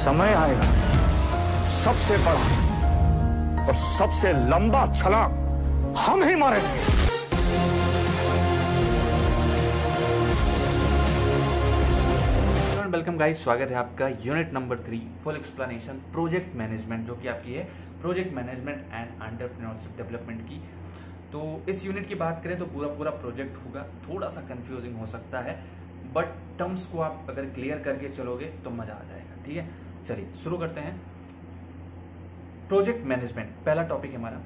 समय आएगा, सबसे बड़ा और सबसे लंबा छलांग हम ही मारेंगे। वेलकम गाइस, स्वागत है आपका unit number 3 full explanation project management, जो कि आपकी है project management and entrepreneurship development की। तो इस यूनिट की बात करें तो पूरा प्रोजेक्ट होगा, थोड़ा सा कंफ्यूजिंग हो सकता है, बट टर्म्स को आप अगर क्लियर करके चलोगे तो मजा आ जाएगा। ठीक है, चलिए शुरू करते हैं। प्रोजेक्ट मैनेजमेंट पहला टॉपिक है हमारा,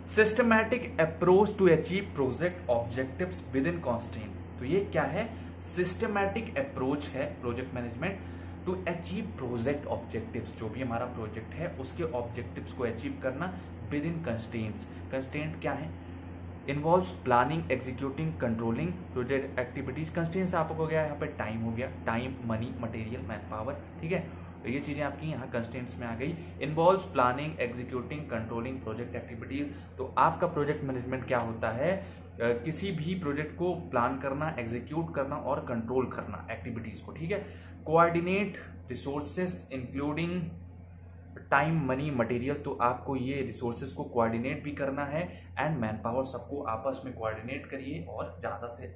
systematic approach to achieve project objectives within constraint. तो ये क्या है? सिस्टमैटिक अप्रोच है project management to achieve project objectives. जो भी हमारा प्रोजेक्ट है उसके ऑब्जेक्टिव्स को अचीव करना विद इन कंस्ट्रेंट्स। कंस्ट्रेंट क्या है? Involves planning, executing, controlling project activities. Constraints आपको हो गया यहाँ पे टाइम, हो गया time, money, material, man power. ठीक है, तो ये चीजें आपकी यहाँ कंस्ट्रेंट्स में आ गई। Involves planning, executing, controlling project activities. तो आपका प्रोजेक्ट मैनेजमेंट क्या होता है? किसी भी प्रोजेक्ट को प्लान करना, एग्जीक्यूट करना और कंट्रोल करना एक्टिविटीज को। ठीक है, coordinate resources including time, money, material. तो आपको ये रिसोर्सेज को कोऑर्डिनेट भी करना है एंड मैन पावर, सबको आपस में कोऑर्डिनेट करिए और ज़्यादा से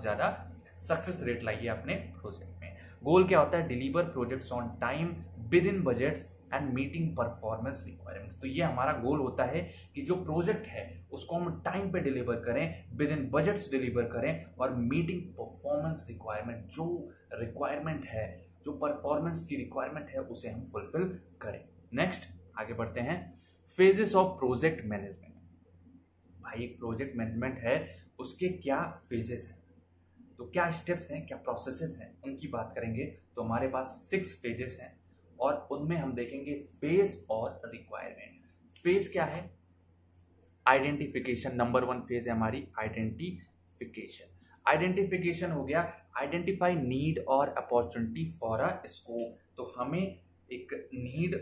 ज़्यादा सक्सेस रेट लाइए अपने प्रोजेक्ट में। गोल क्या होता है? Deliver projects on time with in budgets and meeting performance requirements. तो ये हमारा गोल होता है कि जो प्रोजेक्ट है उसको हम टाइम पे डिलीवर करें, विद इन बजट्स डिलीवर करें और मीटिंग परफॉर्मेंस रिक्वायरमेंट, जो रिक्वायरमेंट है, जो परफॉर्मेंस की रिक्वायरमेंट है, उसे हम फुलफिल करें। नेक्स्ट आगे बढ़ते हैं, फेजेस ऑफ प्रोजेक्ट मैनेजमेंट। भाई एक प्रोजेक्ट मैनेजमेंट है, उसके क्या फेजेस हैं, तो क्या स्टेप्स हैं, क्या प्रोसेसेस हैं, उनकी बात करेंगे। तो हमारे पास 6 फेजेस हैं और उनमें हम देखेंगे फेज और रिक्वायरमेंट। फेज क्या है? आइडेंटिफिकेशन। नंबर 1 फेज है हमारी आइडेंटिफिकेशन। आइडेंटिफिकेशन हो गया, आइडेंटिफाई नीड और अपॉर्चुनिटी फॉर अ स्कोप। तो हमें एक नीड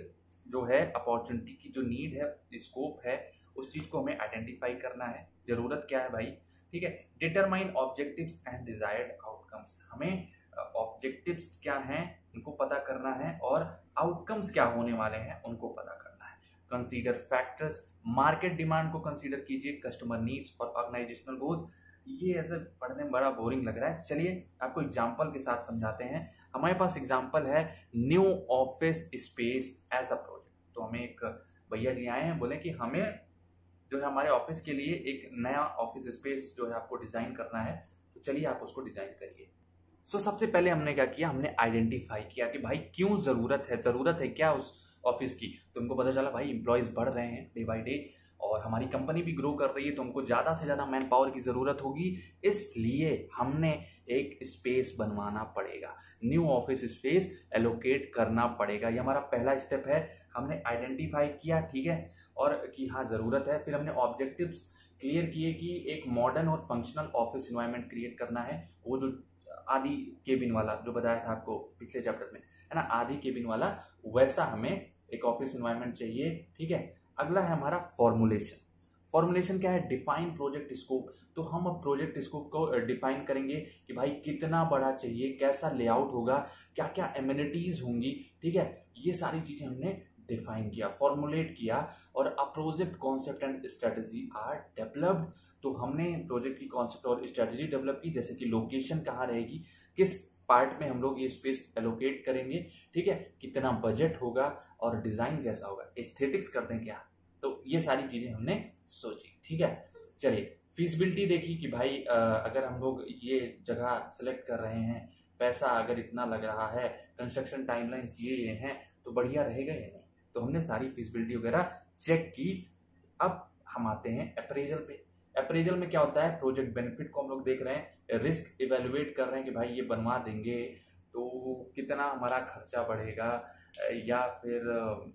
जो है, अपॉर्चुनिटी की जो नीड है, स्कोप है, उस चीज को हमें आइडेंटिफाई करना है। जरूरत क्या है भाई? ठीक है, determine objectives and desired outcomes. हमें ऑब्जेक्टिव्स क्या हैं उनको पता करना है और आउटकम्स क्या होने वाले हैं उनको पता करना है। कंसीडर फैक्टर्स, मार्केट डिमांड को कंसीडर कीजिए, कस्टमर नीड्स और ऑर्गेनाइजेशनल गोल्स। ये ऐसे पढ़ने में बड़ा बोरिंग लग रहा है, चलिए आपको एग्जांपल के साथ समझाते हैं। हमारे पास एग्जांपल है new office space as a project. तो हमें एक भैया जी आए हैं, बोले कि हमें जो है हमारे ऑफिस के लिए एक नया ऑफिस स्पेस जो है आपको डिजाइन करना है, तो चलिए आप उसको डिजाइन करिए। सो सबसे पहले हमने क्या किया? हमने आइडेंटिफाई किया कि भाई क्यों जरूरत है क्या उस ऑफिस की। तो हमको पता चला भाई एम्प्लॉयज बढ़ रहे हैं डे बाय डे और हमारी कंपनी भी ग्रो कर रही है, तो हमको ज़्यादा से ज़्यादा मैन पावर की ज़रूरत होगी, इसलिए हमने एक स्पेस बनवाना पड़ेगा, न्यू ऑफिस स्पेस एलोकेट करना पड़ेगा। ये हमारा पहला स्टेप है। हमने आइडेंटिफाई किया, ठीक है, और कि हाँ ज़रूरत है। फिर हमने ऑब्जेक्टिव्स क्लियर किए कि एक मॉडर्न और फंक्शनल ऑफिस इन्वायरमेंट क्रिएट करना है। वो जो आधी केबिन वाला जो बताया था आपको पिछले चैप्टर में, है ना, आधी केबिन वाला, वैसा हमें एक ऑफिस इन्वायरमेंट चाहिए। ठीक है, अगला है हमारा फॉर्मुलेशन। फॉर्मुलेशन क्या है? Define project scope. तो हम अब प्रोजेक्ट स्कोप को डिफाइन करेंगे कि भाई कितना बड़ा चाहिए, कैसा लेआउट होगा, क्या क्या एमिनिटीज होंगी। ठीक है, ये सारी चीजें हमने डिफाइन किया, फॉर्मुलेट किया और a project concept and strategy are developed. तो हमने प्रोजेक्ट की कॉन्सेप्ट और स्ट्रेटजी डेवलप की, जैसे कि लोकेशन कहाँ रहेगी, किस पार्ट में हम लोग ये स्पेस एलोकेट करेंगे, ठीक है, कितना बजट होगा और डिजाइन कैसा होगा, एस्थेटिक्स कर दें क्या। तो ये सारी चीजें हमने सोची। ठीक है, चलिए फीसिबिलिटी देखी कि भाई अगर हम लोग ये जगह सेलेक्ट कर रहे हैं, पैसा अगर इतना लग रहा है, कंस्ट्रक्शन टाइमलाइंस ये हैं, तो बढ़िया रहेगा या नहीं। तो हमने सारी फीसिबिलिटी वगैरह चेक की। अब हम आते हैं अप्रेजल पे। अप्रेजल में क्या होता है? प्रोजेक्ट बेनिफिट को हम लोग देख रहे हैं, रिस्क इवेलुएट कर रहे हैं कि भाई ये बनवा देंगे तो कितना हमारा खर्चा बढ़ेगा, या फिर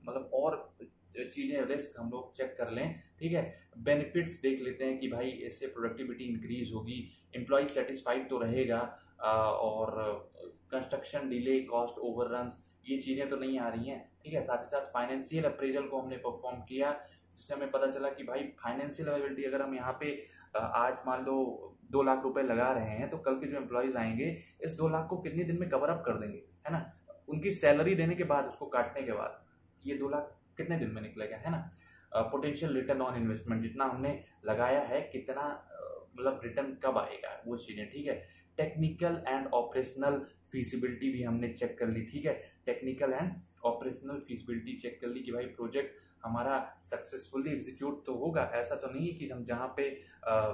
मतलब और चीज़ें, रिस्क हम लोग चेक कर लें। ठीक है, बेनिफिट्स देख लेते हैं कि भाई इससे प्रोडक्टिविटी इंक्रीज होगी, एम्प्लॉय सेटिस्फाइड तो रहेगा, और कंस्ट्रक्शन डिले, कॉस्ट ओवररन्स, ये चीज़ें तो नहीं आ रही हैं। ठीक है, साथ ही साथ फाइनेंशियल अप्रेजल को हमने परफॉर्म किया, जिससे हमें पता चला कि भाई फाइनेंशियल अवेलेबिलिटी, अगर हम यहाँ पे आज मान लो 2 लाख रुपए लगा रहे हैं, तो कल के जो एम्प्लॉयज आएंगे इस 2 लाख को कितने दिन में कवर अप कर देंगे, है ना। उनकी सैलरी देने के बाद, उसको काटने के बाद ये 2 लाख कितने दिन में निकलेगा, है ना। पोटेंशियल रिटर्न ऑन इन्वेस्टमेंट, जितना हमने लगाया है कितना मतलब रिटर्न कब आएगा, वो चीज़ें, ठीक है। टेक्निकल एंड ऑपरेशनल फीसिबिलिटी भी हमने चेक कर ली, ठीक है। Technical and operational feasibility check कर ली कि भाई प्रोजेक्ट हमारा सक्सेसफुली एग्जीक्यूट तो होगा। ऐसा तो नहीं है कि हम जहाँ पे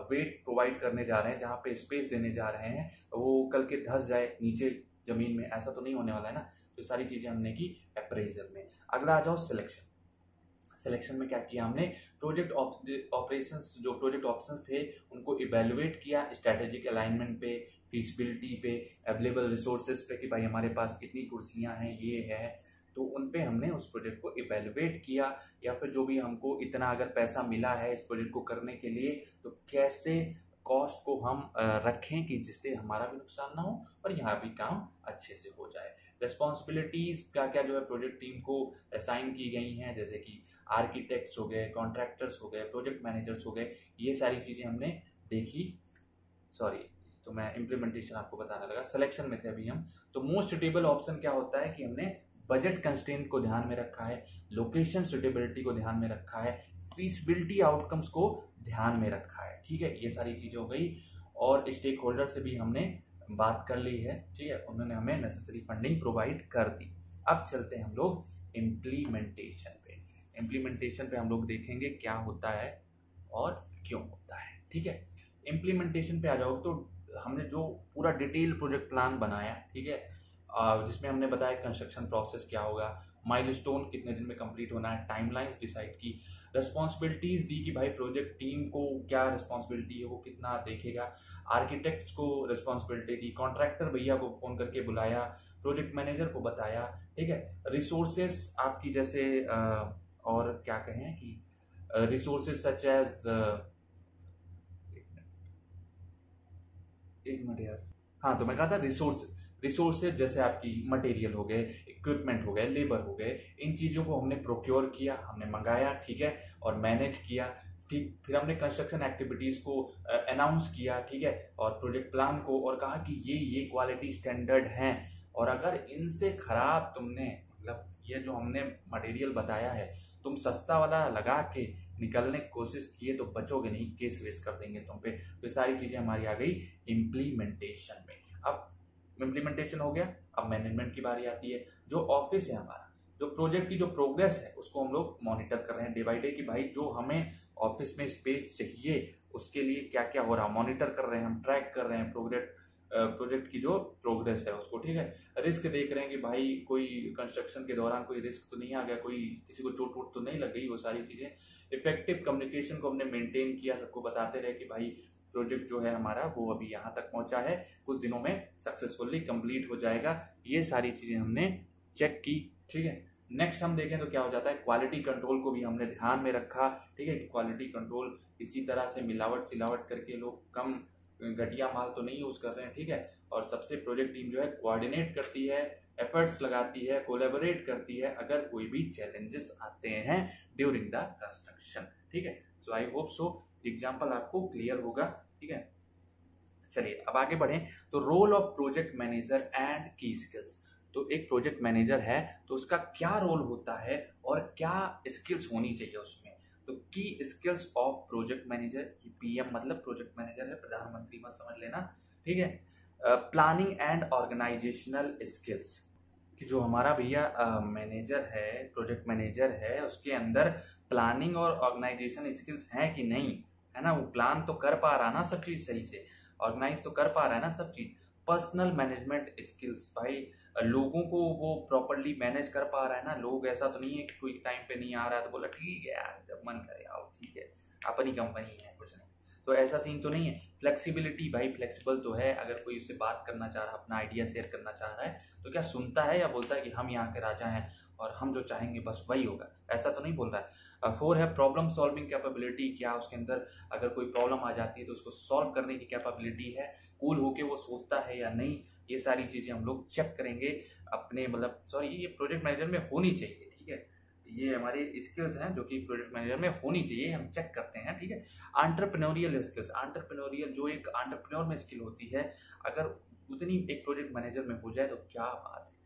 वेट प्रोवाइड करने जा रहे हैं, जहाँ पे स्पेस देने जा रहे हैं, वो कल के धंस जाए नीचे जमीन में, ऐसा तो नहीं होने वाला है ना। तो सारी चीज़ें हमने की अप्रेजल में। अगला आ जाओ सिलेक्शन। सिलेक्शन में क्या किया हमने, प्रोजेक्ट ऑपरेशंस, जो प्रोजेक्ट ऑप्शंस थे उनको इवेलुएट किया स्ट्रैटेजिक अलाइनमेंट पे, फीसिबिलिटी पे, अवेलेबल रिसोर्सेज पे कि भाई हमारे पास इतनी कुर्सियां हैं, ये है, तो उन पे हमने उस प्रोजेक्ट को इवेलुएट किया। या फिर जो भी हमको इतना अगर पैसा मिला है इस प्रोजेक्ट को करने के लिए, तो कैसे कॉस्ट को हम रखें कि जिससे हमारा भी नुकसान ना हो और यहाँ भी काम अच्छे से हो जाए। रिस्पॉन्सिबिलिटीज क्या क्या जो है प्रोजेक्ट टीम को असाइन की गई हैं, जैसे कि आर्किटेक्ट्स हो गए, कॉन्ट्रैक्टर्स हो गए, प्रोजेक्ट मैनेजर्स हो गए, ये सारी चीज़ें हमने देखी। सॉरी, तो मैं इम्प्लीमेंटेशन आपको बताने लगा, सिलेक्शन में थे अभी हम। तो मोस्ट सुटेबल ऑप्शन क्या होता है कि हमने बजट कंस्ट्रेंट को ध्यान में रखा है, लोकेशन सुटेबिलिटी को ध्यान में रखा है, फीसिबिलिटी आउटकम्स को ध्यान में रखा है, ठीक है। ये सारी चीज़ें हो गई। और स्टेक होल्डर से भी हमने बात कर ली है, ठीक है, उन्होंने हमें नेसेसरी फंडिंग प्रोवाइड कर दी। अब चलते हैं हम लोग इम्प्लीमेंटेशन पे। इम्प्लीमेंटेशन पे हम लोग देखेंगे क्या होता है और क्यों होता है, ठीक है। इम्प्लीमेंटेशन पे आ जाओ तो हमने जो पूरा डिटेल प्रोजेक्ट प्लान बनाया, ठीक है, जिसमें हमने बताया कंस्ट्रक्शन प्रोसेस क्या होगा, माइलस्टोन कितने दिन में कंप्लीट होना है, टाइमलाइंस डिसाइड की, रिस्पॉन्सिबिलिटीज दी कि भाई प्रोजेक्ट टीम को क्या रिस्पॉन्सिबिलिटी है, वो कितना देखेगा, आर्किटेक्ट्स को रिस्पॉन्सिबिलिटी दी, कॉन्ट्रैक्टर भैया को फोन करके बुलाया, प्रोजेक्ट मैनेजर को बताया, ठीक है। रिसोर्सेस आपकी जैसे और क्या कहें कि रिसोर्सेस सच एज, एक मिनट यार, हाँ, तो मैं कहा था रिसोर्सेज जैसे आपकी मटेरियल हो गए, इक्विपमेंट हो गए, लेबर हो गए, इन चीज़ों को हमने प्रोक्योर किया, हमने मंगाया, ठीक है, और मैनेज किया, ठीक। फिर हमने कंस्ट्रक्शन एक्टिविटीज़ को अनाउंस किया, ठीक है, और प्रोजेक्ट प्लान को, और कहा कि ये क्वालिटी स्टैंडर्ड हैं, और अगर इनसे खराब तुमने, मतलब ये जो हमने मटेरियल बताया है, तुम सस्ता वाला लगा के निकलने की कोशिश किए तो बचोगे नहीं, केस वेस कर देंगे तुम पे। तो सारी चीज़ें हमारी आ गई इम्प्लीमेंटेशन में। अब इम्प्लीमेंटेशन हो गया, अब मैनेजमेंट की बारी आती है। जो ऑफिस है हमारा, जो प्रोजेक्ट की जो प्रोग्रेस है, उसको हम लोग मॉनिटर कर रहे हैं डे बाई डे कि भाई जो हमें ऑफिस में स्पेस चाहिए उसके लिए क्या क्या हो रहा है, मॉनिटर कर रहे हैं, हम ट्रैक कर रहे हैं प्रोजेक्ट की जो प्रोग्रेस है उसको, ठीक है। रिस्क देख रहे हैं कि भाई कोई कंस्ट्रक्शन के दौरान कोई रिस्क तो नहीं आ गया, कोई किसी को चोट वोट तो नहीं लग गई, वो सारी चीज़ें। इफेक्टिव कम्युनिकेशन को हमने मेंटेन किया, सबको बताते रहे कि भाई प्रोजेक्ट जो है हमारा वो अभी यहाँ तक पहुँचा है, कुछ दिनों में सक्सेसफुली कंप्लीट हो जाएगा। ये सारी चीज़ें हमने चेक की, ठीक है। नेक्स्ट हम देखें तो क्या हो जाता है, क्वालिटी कंट्रोल को भी हमने ध्यान में रखा, ठीक है, कि क्वालिटी कंट्रोल इसी तरह से मिलावट सिलावट करके लोग कम घटिया माल तो नहीं यूज़ कर रहे हैं, ठीक है। और सबसे प्रोजेक्ट टीम जो है कोऑर्डिनेट करती है, एफर्ट्स लगाती है, कोलैबोरेट करती है अगर कोई भी चैलेंजेस आते हैं ड्यूरिंग द कंस्ट्रक्शन, ठीक है। So I hope so example आपको क्लियर होगा, ठीक है। चलिए अब आगे बढ़ें। तो role of project manager and की स्किल्स। तो एक प्रोजेक्ट मैनेजर है तो उसका क्या रोल होता है और क्या स्किल्स होनी चाहिए उसमें। तो की skills of project manager, PM मतलब प्रोजेक्ट मैनेजर है, प्रधानमंत्री मत समझ लेना, ठीक है। प्लानिंग एंड ऑर्गेनाइजेशनल स्किल्स, कि जो हमारा भैया मैनेजर है, प्रोजेक्ट मैनेजर है, उसके अंदर प्लानिंग और ऑर्गेनाइजेशन स्किल्स हैं कि नहीं, है ना। वो प्लान तो कर पा रहा ना सब चीज़ सही से, ऑर्गेनाइज तो कर पा रहा है ना सब चीज़। पर्सनल मैनेजमेंट स्किल्स, भाई लोगों को वो प्रॉपरली मैनेज कर पा रहा है ना। लोग ऐसा तो नहीं है कि कोई टाइम पे नहीं आ रहा है तो बोला ठीक है यार जब मन करे आओ, ठीक है, अपनी कंपनी है कुछ नहीं, तो ऐसा सीन तो नहीं है। फ्लेक्सिबिलिटी, भाई फ्लेक्सिबल तो है, अगर कोई उससे बात करना चाह रहा है, अपना आइडिया शेयर करना चाह रहा है तो क्या सुनता है या बोलता है कि हम यहाँ के राजा हैं और हम जो चाहेंगे बस वही होगा, ऐसा तो नहीं बोल रहा है। 4 है प्रॉब्लम सॉल्विंग कैपेबिलिटी, क्या उसके अंदर अगर कोई प्रॉब्लम आ जाती है तो उसको सॉल्व करने की कैपेबिलिटी है, कूल होके वो सोचता है या नहीं, ये सारी चीज़ें हम लोग चेक करेंगे अपने, मतलब सॉरी ये प्रोजेक्ट मैनेजर में होनी चाहिए, ठीक है। ये हमारे स्किल्स हैं जो कि प्रोजेक्ट मैनेजर में होनी चाहिए, हम चेक करते हैं, ठीक है। एंटरप्रेन्योरियल स्किल्स, एंटरप्रेन्योरियल जो एक एंटरप्रेन्योर में स्किल होती है, अगर उतनी एक प्रोजेक्ट मैनेजर में हो जाए तो क्या बात है,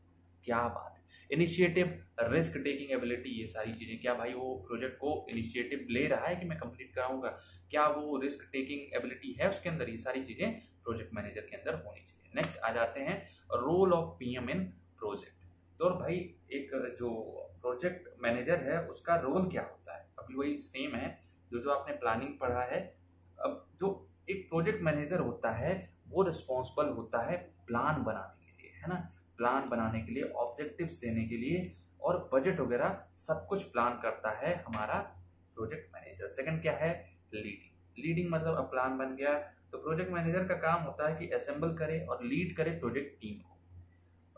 क्या बात है। इनिशिएटिव, रिस्क टेकिंग एबिलिटी, ये सारी चीजें, क्या भाई वो प्रोजेक्ट को इनिशिएटिव ले रहा है कि मैं कंप्लीट कराऊंगा, क्या वो रिस्क टेकिंग एबिलिटी है उसके अंदर, ये सारी चीजें प्रोजेक्ट मैनेजर के अंदर होनी चाहिए। नेक्स्ट आ जाते हैं role of PM in project. तो भाई एक जो प्रोजेक्ट मैनेजर है उसका रोल क्या होता है, अभी वही सेम है जो आपने प्लानिंग पढ़ा है। अब जो एक प्रोजेक्ट मैनेजर होता है वो रिस्पॉन्सिबल होता है प्लान बनाने के लिए, है ना, प्लान बनाने के लिए, ऑब्जेक्टिव्स देने के लिए, और बजट वगैरह सब कुछ प्लान करता है हमारा प्रोजेक्ट मैनेजर। सेकंड क्या है, लीडिंग। लीडिंग मतलब अब प्लान बन गया तो प्रोजेक्ट मैनेजर का काम होता है कि असेंबल करे और लीड करे प्रोजेक्ट टीम को,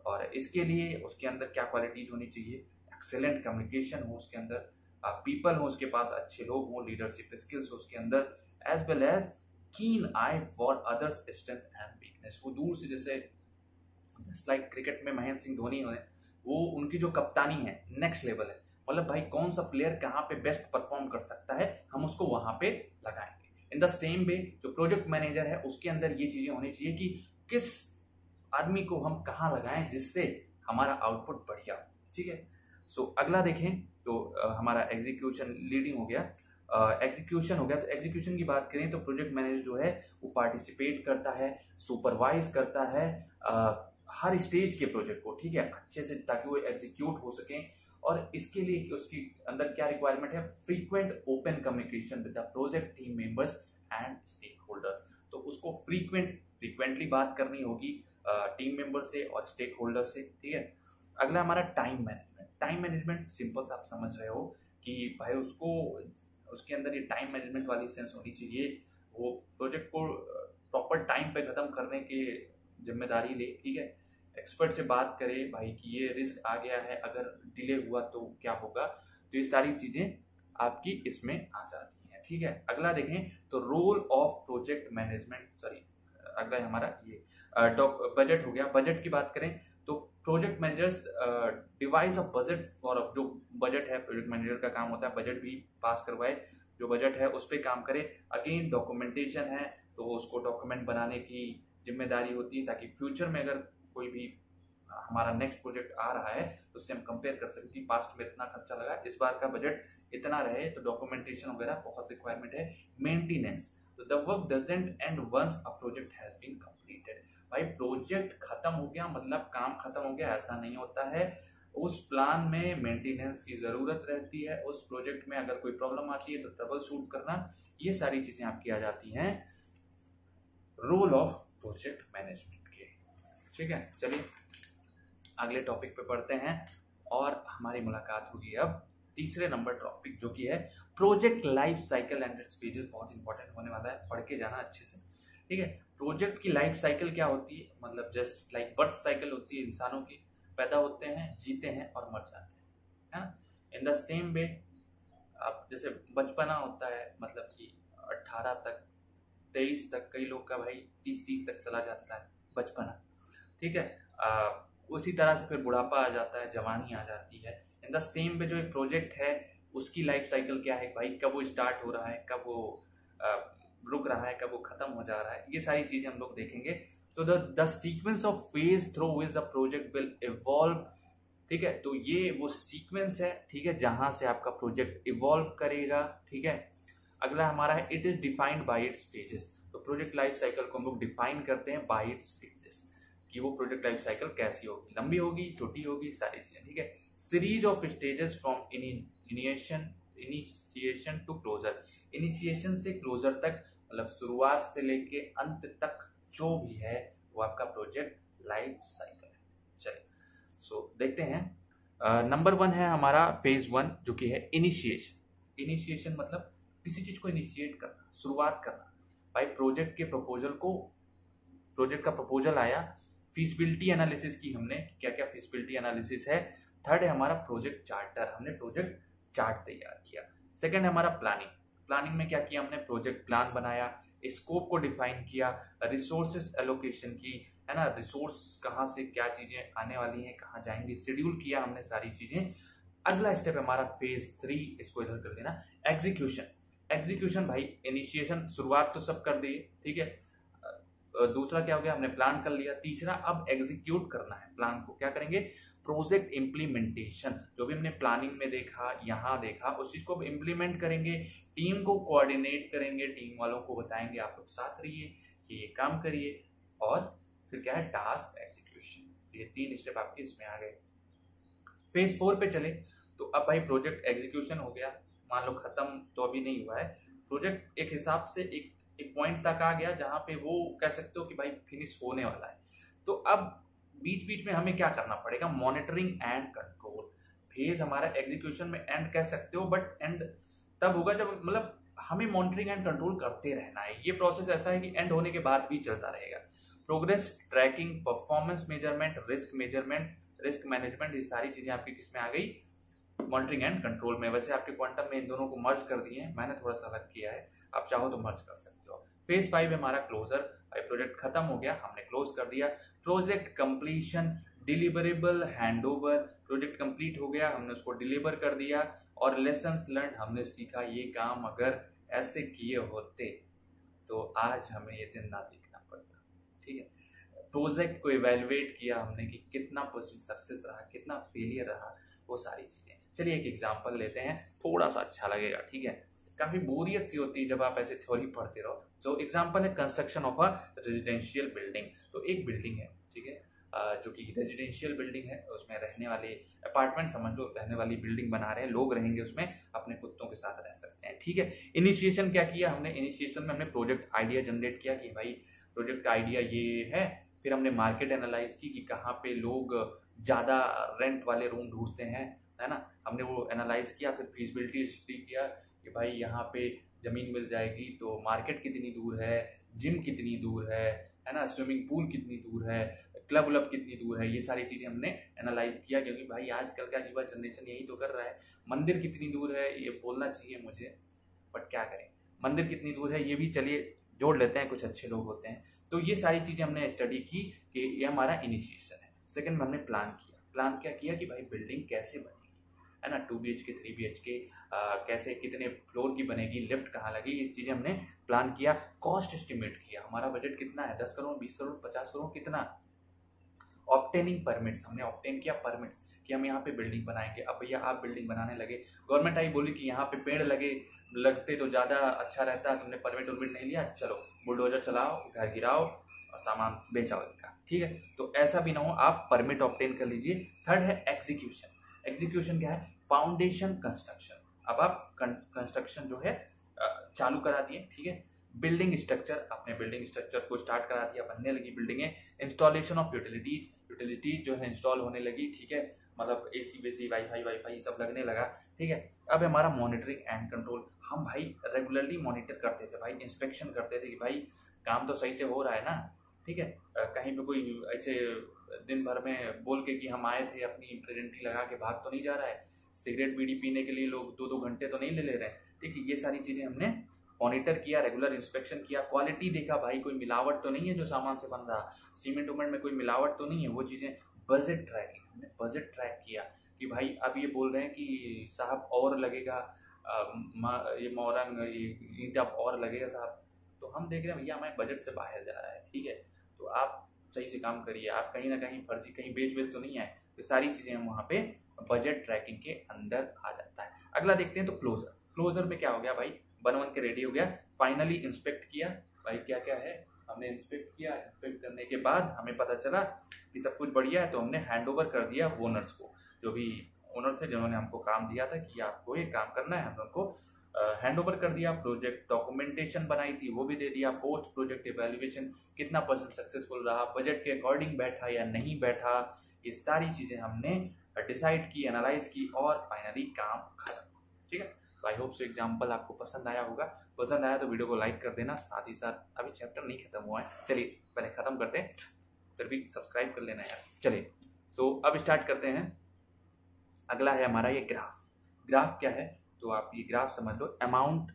और इसके लिए उसके अंदर क्या क्वालिटीज होनी चाहिए, एक्सेलेंट कम्युनिकेशन हो उसके अंदर, पीपल हो उसके पास, अच्छे लोग हो, लीडरशिप स्किल्स हो उसके अंदर, as well as keen eye for others strength and weakness. वो दूर से, जैसे जस्ट लाइक क्रिकेट में महेंद्र सिंह धोनी है, वो उनकी जो कप्तानी है नेक्स्ट लेवल है, मतलब भाई कौन सा प्लेयर कहाँ पे बेस्ट परफॉर्म कर सकता है हम उसको वहां पे लगाएंगे। इन द सेम वे जो प्रोजेक्ट मैनेजर है उसके अंदर ये चीजें होनी चाहिए कि किस आदमी को हम कहाँ लगाएं जिससे हमारा आउटपुट बढ़िया हो, ठीक है। सो अगला देखें तो हमारा एग्जीक्यूशन, लीडिंग हो गया, एग्जीक्यूशन हो गया। तो एग्जीक्यूशन की बात करें तो प्रोजेक्ट मैनेजर जो है वो पार्टिसिपेट करता है, सुपरवाइज करता है हर स्टेज के प्रोजेक्ट को, ठीक है, अच्छे से, ताकि वो एग्जीक्यूट हो सके। और इसके लिए उसके अंदर क्या रिक्वायरमेंट है, frequent open communication with the project team members and stakeholders. तो उसको फ्रीक्वेंटली बात करनी होगी टीम मेंबर से और स्टेक होल्डर से, ठीक है। अगला हमारा time management. Time management simple सा आप समझ रहे हो कि भाई उसको उसके अंदर ये टाइम मैनेजमेंट वाली सेंस होनी चाहिए, वो प्रोजेक्ट को प्रॉपर टाइम पे खत्म करने की जिम्मेदारी ले, ठीक है। एक्सपर्ट से बात करे भाई कि ये रिस्क आ गया है, अगर डिले हुआ तो क्या होगा, तो ये सारी चीजें आपकी इसमें आ जाती हैं, ठीक है। अगला देखें तो role of project management, sorry अगला हमारा ये बजट हो गया। बजट की बात करें तो project managers device a budget for, जो बजट है प्रोजेक्ट मैनेजर का काम होता है बजट भी पास करवाए, जो बजट है उस पर काम करे। अगेन डॉक्यूमेंटेशन है तो उसको डॉक्यूमेंट बनाने की जिम्मेदारी होती है, ताकि फ्यूचर में अगर कोई भी हमारा नेक्स्ट प्रोजेक्ट आ रहा है तो उससे हम कंपेयर कर सकते कि पास्ट में इतना खर्चा लगा, इस बार का बजट इतना रहे, तो डॉक्यूमेंटेशन वगैरह बहुत रिक्वायरमेंट है। मेंटेनेंस, तो the work doesn't end once a project has been completed. भाई प्रोजेक्ट खत्म हो गया मतलब काम खत्म हो गया, ऐसा नहीं होता है। उस प्लान में मेंटेनेंस की जरूरत रहती है, उस प्रोजेक्ट में अगर कोई प्रॉब्लम आती है तो ट्रबल शूट करना, ये सारी चीजें आपकी आ जाती हैं रोल ऑफ प्रोजेक्ट मैनेजमेंट के, ठीक है। चलिए अगले टॉपिक पे पढ़ते हैं और हमारी मुलाकात होगी अब तीसरे नंबर टॉपिक जो कि है project life cycle and it's phases. बहुत इंपॉर्टेंट होने वाला है, पढ़ के जाना अच्छे से, ठीक है। प्रोजेक्ट की लाइफ साइकिल क्या होती है, मतलब जस्ट लाइक बर्थ साइकिल होती है इंसानों की, पैदा होते हैं, जीते हैं और मर जाते हैं, है ना। इन द सेम वे अब जैसे बचपना होता है, मतलब कि 18 तक 23 तक, कई लोग का भाई 30 तक चला जाता है बचपना, ठीक है। उसी तरह से फिर बुढ़ापा आ जाता है, जवानी आ जाती है। इन द सेम वे जो एक प्रोजेक्ट है उसकी लाइफ साइकिल क्या है भाई, कब वो स्टार्ट हो रहा है, कब वो रुक रहा है, कब वो खत्म हो जा रहा है, ये सारी चीजें हम लोग देखेंगे। तो the sequence of phase through which the project will evolve, ठीक है। तो ये वो सीक्वेंस है, ठीक है, जहां से आपका प्रोजेक्ट इवॉल्व करेगा, ठीक है। अगला हमारा है it is defined by it's phases. तो प्रोजेक्ट लाइफ साइकिल को हम लोग डिफाइन करते हैं बाय इट्स फेजेस, कि वो प्रोजेक्ट लाइफ साइकिल कैसी होगी, लंबी होगी, छोटी होगी, सारी चीजें, ठीक है। Series of stages from initiation to closure. Initiation से क्लोजर तक, मतलब शुरुआत से लेके अंत तक जो भी है वो आपका प्रोजेक्ट लाइफ साइकिल है। चलिए सो देखते हैं। नंबर 1 है हमारा फेज 1 जो कि है इनिशिएशन। इनिशिएशन मतलब किसी चीज को इनिशिएट करना, शुरुआत करना। भाई प्रोजेक्ट का प्रपोजल आया, फिजिबिलिटी एनालिसिस की हमने, क्या क्या फिजिबिलिटी एनालिसिस है। थर्ड है हमारा प्रोजेक्ट चार्टर, हमने प्रोजेक्ट चार्ट तैयार किया। सेकंड है हमारा प्लानिंग। प्लानिंग में क्या किया हमने, प्रोजेक्ट प्लान बनाया, स्कोप को डिफाइन किया, रिसोर्सेस एलोकेशन की, है ना, रिसोर्स कहाँ से क्या चीजें आने वाली हैं, कहाँ जाएंगी, शेड्यूल किया हमने सारी चीजें। अगला स्टेप है हमारा फेज 3, इसको इधर कर देना, एग्जीक्यूशन। एग्जीक्यूशन भाई इनिशिएशन, शुरुआत तो सब कर दी, ठीक है। दूसरा क्या हो गया, हमने प्लान कर लिया। तीसरा अब एग्जीक्यूट करना है प्लान को, क्या करेंगे, प्रोजेक्ट इम्प्लीमेंटेशन, जो भी हमने प्लानिंग में देखा, यहाँ देखा, उस चीज़ को इम्प्लीमेंट करेंगे, टीम को कोऑर्डिनेट करेंगे, टीम वालों को बताएंगे आप लोग साथ रहिए, ये काम करिए, और फिर क्या है, टास्क एग्जीक्यूशन। ये 3 स्टेप आपके इसमें आ गए। फेज 4 पे चले तो अब भाई प्रोजेक्ट एग्जीक्यूशन हो गया, मान लो खत्म तो अभी नहीं हुआ है, प्रोजेक्ट एक हिसाब से एक पॉइंट तक आ गया जहां पे वो कह सकते हो कि भाई फिनिश होने वाला है। तो अब बीच बीच में हमें क्या करना पड़ेगा, मॉनिटरिंग एंड कंट्रोल। फेज हमारा एग्जीक्यूशन में एंड कह सकते हो, बट एंड तब होगा जब मतलब हमें मॉनिटरिंग एंड कंट्रोल करते रहना है। ये प्रोसेस ऐसा है कि एंड होने के बाद भी चलता रहेगा। Progress tracking, performance measurement, risk management, ये सारी चीजें आपकी किसमें आ गई, मॉनिटरिंग एंड कंट्रोल में। वैसे आपके क्वांटम में इन दोनों को मर्ज कर दिए हैं, मैंने थोड़ा सा अलग किया है, आप चाहो तो मर्ज कर सकते हो। फेज 5 हमारा क्लोजर, प्रोजेक्ट खत्म हो गया, हमने क्लोज कर दिया। Project completion, deliverable handover, project complete हो गया, हमने उसको डिलीवर कर दिया, और लेसन्स लर्न, हमने सीखा ये काम अगर ऐसे किए होते तो आज हमें ये दिन ना देखना पड़ता। ठीक है, प्रोजेक्ट को इवेलुएट किया हमने कि कितना % सक्सेस रहा, कितना फेलियर रहा, वो सारी चीजें। चलिए एक एग्जांपल लेते हैं, थोड़ा सा अच्छा लगेगा। ठीक है, काफी बोरियत सी होती है जब आप ऐसे थ्योरी पढ़ते रहो। जो एग्जांपल है construction of a residential building. तो एक बिल्डिंग है, ठीक है, जो कि रेजिडेंशियल बिल्डिंग है, उसमें रहने वाले अपार्टमेंट समझ लो, रहने वाली बिल्डिंग बना रहे हैं, लोग रहेंगे उसमें, अपने कुत्तों के साथ रह सकते हैं। ठीक है, इनिशिएशन क्या किया हमने, इनिशिएशन में हमने प्रोजेक्ट आइडिया जनरेट किया कि भाई प्रोजेक्ट का आइडिया ये है। फिर हमने मार्केट एनालाइज की कि कहाँ पे लोग ज़्यादा रेंट वाले रूम ढूंढते हैं, है ना, हमने वो एनालाइज किया। फिर फीजिबिलिटी स्टडी किया कि भाई यहाँ पे ज़मीन मिल जाएगी तो मार्केट कितनी दूर है, जिम कितनी दूर है ना, स्विमिंग पूल कितनी दूर है, क्लब व्लब कितनी दूर है, ये सारी चीज़ें हमने एनालाइज किया। क्योंकि भाई आजकल का युवा जनरेशन यही तो कर रहा है। मंदिर कितनी दूर है ये बोलना चाहिए मुझे, बट क्या करें, मंदिर कितनी दूर है ये भी चलिए जोड़ लेते हैं, कुछ अच्छे लोग होते हैं। तो ये सारी चीज़ें हमने स्टडी की कि ये हमारा इनिशिएशन है। सेकंड में हमने प्लान किया। प्लान क्या किया कि भाई बिल्डिंग कैसे बनेगी, है ना, 2 BHK 3 BHK, कैसे कितने फ्लोर की बनेगी, लिफ्ट कहाँ लगेगी, ये चीज़ें हमने प्लान किया। कॉस्ट एस्टिमेट किया, हमारा बजट कितना है, 10 करोड़, 20 करोड़, 50 करोड़, कितना। ऑब्टेनिंग परमिट्स, हमने ऑब्टेन किया परमिट्स कि हम यहाँ पे बिल्डिंग बनाएंगे। अब भैया आप बिल्डिंग बनाने लगे, गवर्नमेंट आई बोली कि यहाँ पे पेड़ लगते तो ज़्यादा अच्छा रहता है, तुमने परमिट उर्मिट नहीं लिया, चलो बुलडोजर चलाओ, घर गिराओ और सामान बेचाओ इनका। ठीक है, तो ऐसा भी ना हो, आप परमिट ऑब्टेन कर लीजिए। थर्ड है एग्जीक्यूशन। एग्जीक्यूशन क्या है, फाउंडेशन कंस्ट्रक्शन। अब आप कंस्ट्रक्शन जो है चालू करा दिए। ठीक है, बिल्डिंग स्ट्रक्चर, अपने बिल्डिंग स्ट्रक्चर को स्टार्ट करा दिया, बनने लगी बिल्डिंगें। इंस्टॉलेशन ऑफ यूटिलिटीज जो है इंस्टॉल होने लगी। ठीक है, मतलब AC वेसी वाईफाई सब लगने लगा। ठीक है, अब हमारा मॉनिटरिंग एंड कंट्रोल, हम भाई रेगुलरली मॉनिटर करते थे भाई, इंस्पेक्शन करते थे कि भाई काम तो सही से हो रहा है ना। ठीक है, कहीं पे कोई ऐसे दिन भर में बोल के कि हम आए थे अपनी प्रेजेंटी लगा के भाग तो नहीं जा रहा है, सिगरेट बीड़ी पीने के लिए लोग 2-2 घंटे तो नहीं ले रहे हैं। ठीक है, ये सारी चीज़ें हमने मॉनिटर किया, रेगुलर इंस्पेक्शन किया, क्वालिटी देखा भाई कोई मिलावट तो नहीं है जो सामान से बन रहा, सीमेंट उमेंट में कोई मिलावट तो नहीं है, वो चीज़ें। बजट ट्रैकिंग, हमने बजट ट्रैक किया कि भाई अब ये बोल रहे हैं कि साहब और लगेगा, ये मोरंग ये ईंट अब और लगेगा साहब, तो हम देख रहे हैं भैया हमारे बजट से बाहर जा रहा है। ठीक है, तो आप सही से काम करिए, आप कहीं ना कहीं फर्जी कहीं बेच तो नहीं है। तो सारी चीज़ें हम वहाँ पे बजट ट्रैकिंग के अंदर आ जाता है। अगला देखते हैं तो क्लोजर। क्लोजर में क्या हो गया भाई, बन के रेडी हो गया, फाइनली इंस्पेक्ट किया भाई, क्या क्या है हमने इंस्पेक्ट किया। इंस्पेक्ट करने के बाद हमें पता चला कि सब कुछ बढ़िया है, तो हमने हैंड ओवर कर दिया ओनर्स को, जो भी ओनर्स थे जिन्होंने हमको काम दिया था कि आपको ये काम करना है, हमने उनको हैंड ओवर कर दिया। प्रोजेक्ट डॉक्यूमेंटेशन बनाई थी वो भी दे दिया। पोस्ट प्रोजेक्ट इवैल्यूएशन कितना % सक्सेसफुल रहा, बजट के अकॉर्डिंग बैठा या नहीं बैठा, ये सारी चीज़ें हमने डिसाइड की, एनालाइज की, और फाइनली काम खत्म। ठीक है, तो आई होप सो एग्जाम्पल आपको पसंद आया होगा। पसंद आया तो वीडियो को लाइक कर देना, साथ ही साथ अभी चैप्टर नहीं खत्म हुआ है, चलिए पहले खत्म करते हैं, फिर भी सब्सक्राइब कर लेना यार। चलिए सो अब स्टार्ट करते हैं। अगला है हमारा ये ग्राफ। ग्राफ क्या है, तो आप ये ग्राफ समझ लो, अमाउंट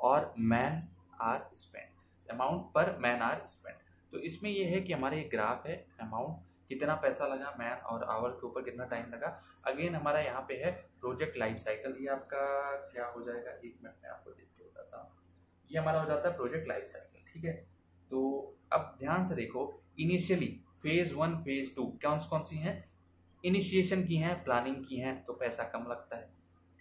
और मैन आर स्पेंड, अमाउंट पर मैन आर स्पेंड। तो इसमें ये है कि हमारा ये ग्राफ है, अमाउंट कितना पैसा लगा, मैन और आवर के ऊपर कितना टाइम लगा। अगेन हमारा यहाँ पे है प्रोजेक्ट लाइफ साइकिल, ये आपका क्या हो जाएगा, 1 मिनट में आपको देख के बताता हूँ। ये हमारा हो जाता है प्रोजेक्ट लाइफ साइकिल। ठीक है, तो अब ध्यान से देखो, इनिशियली फेज 1 फेज 2 कौन सी हैं, इनिशिएशन की हैं, प्लानिंग की हैं तो पैसा कम लगता है,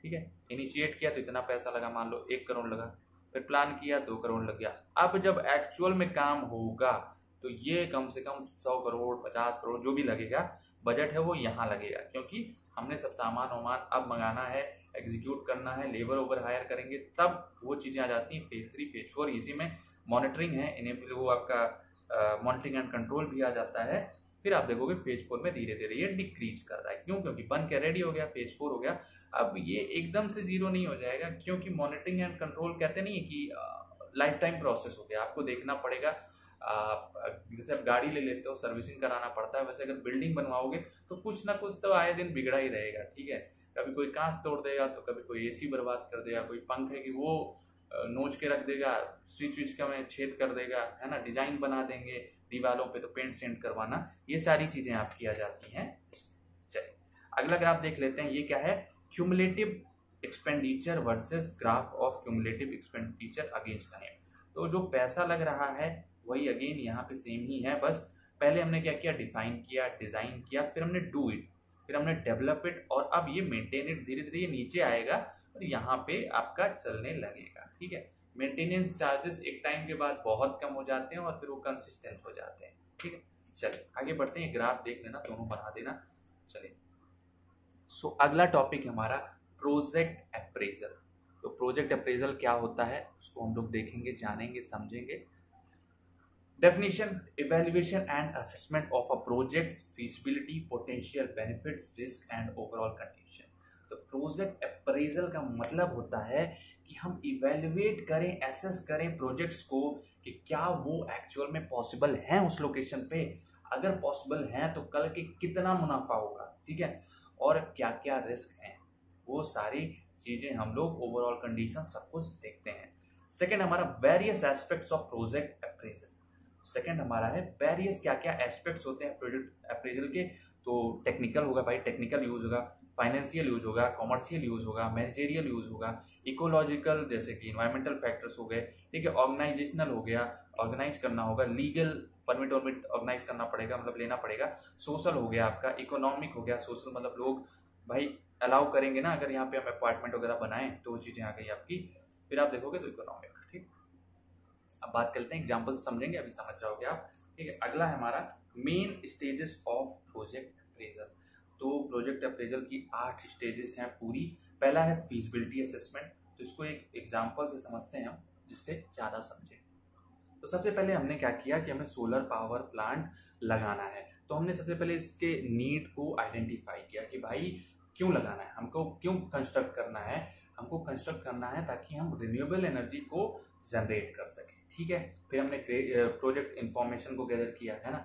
ठीक है। इनिशिएट किया तो इतना पैसा लगा, मान लो 1 करोड़ लगा, फिर प्लान किया 2 करोड़ लग गया। अब जब एक्चुअल में काम होगा तो ये कम से कम 100 करोड़ 50 करोड़ जो भी लगेगा बजट है वो यहाँ लगेगा, क्योंकि हमने सब सामान वामान अब मंगाना है, एग्जीक्यूट करना है, लेबर ओवर हायर करेंगे, तब वो चीज़ें आ जाती हैं। फेज 3 फेज 4 इसी में मॉनिटरिंग है, इनेबल वो आपका मॉनिटरिंग एंड कंट्रोल भी आ जाता है। फिर आप देखोगे फेज 4 में धीरे धीरे ये डिक्रीज कर रहा है, क्यों? क्योंकि बन के रेडी हो गया, फेज 4 हो गया। अब ये एकदम से जीरो नहीं हो जाएगा, क्योंकि मॉनिटरिंग एंड कंट्रोल कहते नहीं है कि लाइफ टाइम प्रोसेस हो गया, आपको देखना पड़ेगा। जैसे आप गाड़ी ले लेते हो, सर्विसिंग कराना पड़ता है, वैसे अगर बिल्डिंग बनवाओगे तो कुछ ना कुछ तो आए दिन बिगड़ा ही रहेगा, ठीक है। कभी कोई कांच तोड़ देगा, तो कभी कोई एसी बर्बाद कर देगा, कोई पंखे की वो नोच के रख देगा, स्विच विच का में छेद कर देगा, है ना, डिजाइन बना देंगे दीवारों पे, तो पेंट सेंट करवाना, ये सारी चीजें आपकी आ जाती हैं। चलिए अगला ग्राफ देख लेते हैं, ये क्या है? Cumulative expenditure versus graph of cumulative expenditure against time. तो जो पैसा लग रहा है वही अगेन यहाँ पे सेम ही है, बस पहले हमने क्या किया, डिफाइन किया, डिजाइन किया, फिर हमने डू इट, फिर हमने डेवलप इट, और अब ये मेंटेन इट। धीरे धीरे ये नीचे आएगा और यहाँ पे आपका चलने लगेगा, ठीक है। मेंटेनेंस चार्जेस एक टाइम के बाद बहुत कम हो जाते हैं और फिर वो कंसिस्टेंट हो जाते हैं, ठीक है। चलिए आगे बढ़ते हैं, ग्राफ देख लेना, दोनों बना देना। चलिए सो अगला टॉपिक हमारा प्रोजेक्ट अप्रेजल। तो प्रोजेक्ट अप्रेजल क्या होता है उसको हम लोग देखेंगे, जानेंगे, समझेंगे। Definition: evaluation and assessment of a project's feasibility, potential benefits, risk and overall condition। तो प्रोजेक्ट अप्रेजल का मतलब होता है कि हम इवेल्युएट करें, एसेस करें प्रोजेक्ट्स को कि क्या वो एक्चुअल में पॉसिबल हैं उस लोकेशन पे, अगर पॉसिबल हैं तो कल के कितना मुनाफा होगा, ठीक है, और क्या क्या रिस्क हैं, वो सारी चीजें हम लोग ओवरऑल कंडीशन सब कुछ देखते हैं। सेकेंड हमारा various aspects of project appraisal. Second हमारा है वेरियस क्या क्या एस्पेक्ट्स होते हैं प्रोजेक्ट अप्रेजल के। तो टेक्निकल होगा भाई, टेक्निकल यूज होगा, फाइनेंशियल यूज होगा, कॉमर्शियल यूज होगा, मैनेजरियल यूज होगा, इकोलॉजिकल जैसे कि इन्वायरमेंटल फैक्टर्स हो गए, ठीक है, ऑर्गेनाइजेशनल हो गया, ऑर्गेनाइज करना होगा, लीगल परमिट ऑर्गेनाइज करना पड़ेगा, मतलब लेना पड़ेगा, सोशल हो गया आपका, इकोनॉमिक हो गया, सोशल मतलब लोग भाई अलाउ करेंगे ना, अगर यहाँ पे हम अपार्टमेंट वगैरह बनाएं तो वो चीजें आ गई आपकी। फिर आप देखोगे तो इकोनॉमिक, ठीक। अब बात करते हैं एग्जाम्पल समझेंगे, अभी समझ जाओगे आप, ठीक है। अगला है हमारा main stages of project appraisal. तो प्रोजेक्ट अप्रेजल की 8 स्टेजेस हैं पूरी। पहला है फीजिबिलिटी असेसमेंट, तो इसको एक एग्जाम्पल से समझते हैं हम जिससे ज़्यादा समझें। तो सबसे पहले हमने क्या किया कि हमें सोलर पावर प्लांट लगाना है, तो हमने सबसे पहले इसके नीड को आइडेंटिफाई किया कि भाई क्यों लगाना है, हमको क्यों कंस्ट्रक्ट करना है। हमको कंस्ट्रक्ट करना है ताकि हम रिन्यूएबल एनर्जी को जनरेट कर सकें, ठीक है। फिर हमने प्रोजेक्ट इंफॉर्मेशन को गैदर किया, है ना,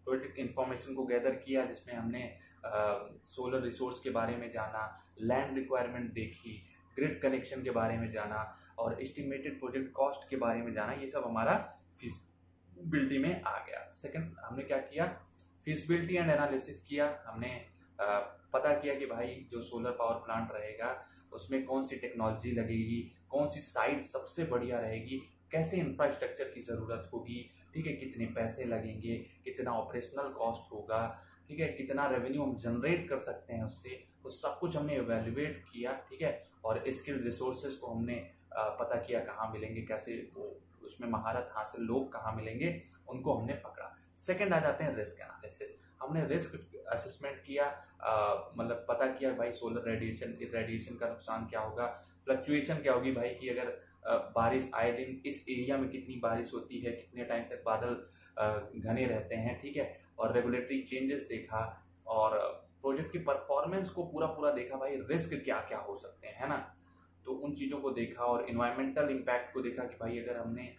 प्रोजेक्ट इंफॉर्मेशन को गैदर किया जिसमें हमने सोलर रिसोर्स के बारे में जाना, लैंड रिक्वायरमेंट देखी, ग्रिड कनेक्शन के बारे में जाना और एस्टिमेटेड प्रोजेक्ट कॉस्ट के बारे में जाना। ये सब हमारा फीजिबिलिटी में आ गया। सेकंड हमने क्या किया, फीजिबिलिटी एंड एनालिसिस किया। हमने पता किया कि भाई जो सोलर पावर प्लांट रहेगा उसमें कौन सी टेक्नोलॉजी लगेगी, कौन सी साइट सबसे बढ़िया रहेगी, कैसे इंफ्रास्ट्रक्चर की ज़रूरत होगी, ठीक है, कितने पैसे लगेंगे, कितना ऑपरेशनल कॉस्ट होगा, ठीक है, कितना रेवेन्यू हम जनरेट कर सकते हैं उससे, तो सब कुछ हमने एवेल्युएट किया, ठीक है। और स्किल्ड रिसोर्सेज को हमने पता किया कहाँ मिलेंगे, कैसे वो उसमें महारत हासिल लोग कहाँ मिलेंगे, उनको हमने पकड़ा। सेकंड आ जाते हैं रिस्क एनालिसिस। हमने रिस्क असेसमेंट किया, मतलब पता किया भाई सोलर रेडिएशन का नुकसान क्या होगा, फ्लक्चुएशन क्या होगी भाई कि अगर बारिश आए दिन इस एरिया में कितनी बारिश होती है, कितने टाइम तक बादल घने रहते हैं, ठीक है। और रेगुलेटरी चेंजेस देखा और प्रोजेक्ट की परफॉर्मेंस को पूरा देखा, भाई रिस्क क्या क्या हो सकते हैं, है ना, तो उन चीज़ों को देखा। और इन्वायरमेंटल इम्पैक्ट को देखा कि भाई अगर हमने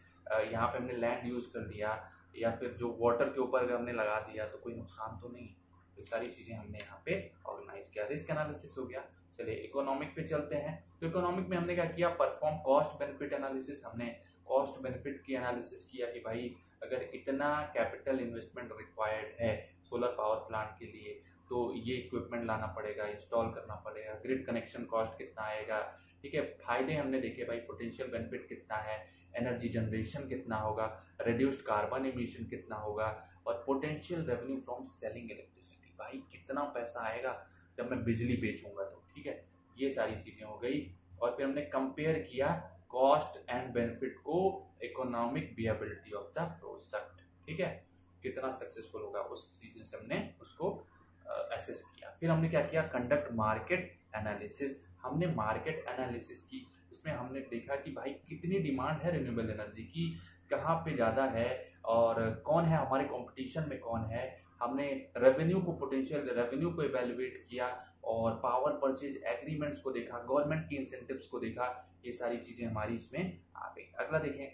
यहाँ पे हमने लैंड यूज़ कर लिया या फिर जो वाटर के ऊपर अगर हमने लगा दिया तो कोई नुकसान तो नहीं। ये सारी चीज़ें हमने यहाँ पे ऑर्गेनाइज किया। रिस्क एनालिसिस हो गया। चलिए इकोनॉमिक पे चलते हैं। तो इकोनॉमिक में हमने क्या किया, परफॉर्म कॉस्ट बेनिफिट एनालिसिस। हमने कॉस्ट बेनिफिट की एनालिसिस किया कि भाई अगर इतना कैपिटल इन्वेस्टमेंट रिक्वायर्ड है सोलर पावर प्लांट के लिए तो ये इक्विपमेंट लाना पड़ेगा, इंस्टॉल करना पड़ेगा, ग्रिड कनेक्शन कॉस्ट कितना आएगा, ठीक है। फायदे हमने देखे भाई, पोटेंशियल बेनिफिट कितना है, एनर्जी जनरेशन कितना होगा, रिड्यूस्ड कार्बन इमिशन कितना होगा और potential revenue from selling electricity. भाई कितना पैसा आएगा जब मैं बिजली बेचूंगा तो, ठीक है। ये सारी चीज़ें हो गई। और फिर हमने कंपेयर किया कॉस्ट एंड बेनिफिट को economic viability of the project, ठीक है, कितना सक्सेसफुल होगा उस चीज़ से हमने उसको एसेस किया। फिर हमने क्या किया, कंडक्ट मार्केट एनालिसिस। हमने मार्केट एनालिसिस की, इसमें हमने देखा कि भाई कितनी डिमांड है रिन्यूएबल एनर्जी की, कहाँ पे ज़्यादा है और कौन है हमारे कंपटीशन में, कौन है। हमने रेवेन्यू को, पोटेंशियल रेवेन्यू को इवेलुएट किया और पावर परचेज एग्रीमेंट्स को देखा, गवर्नमेंट की इंसेंटिव्स को देखा। ये सारी चीज़ें हमारी इसमें आ गई। अगला देखें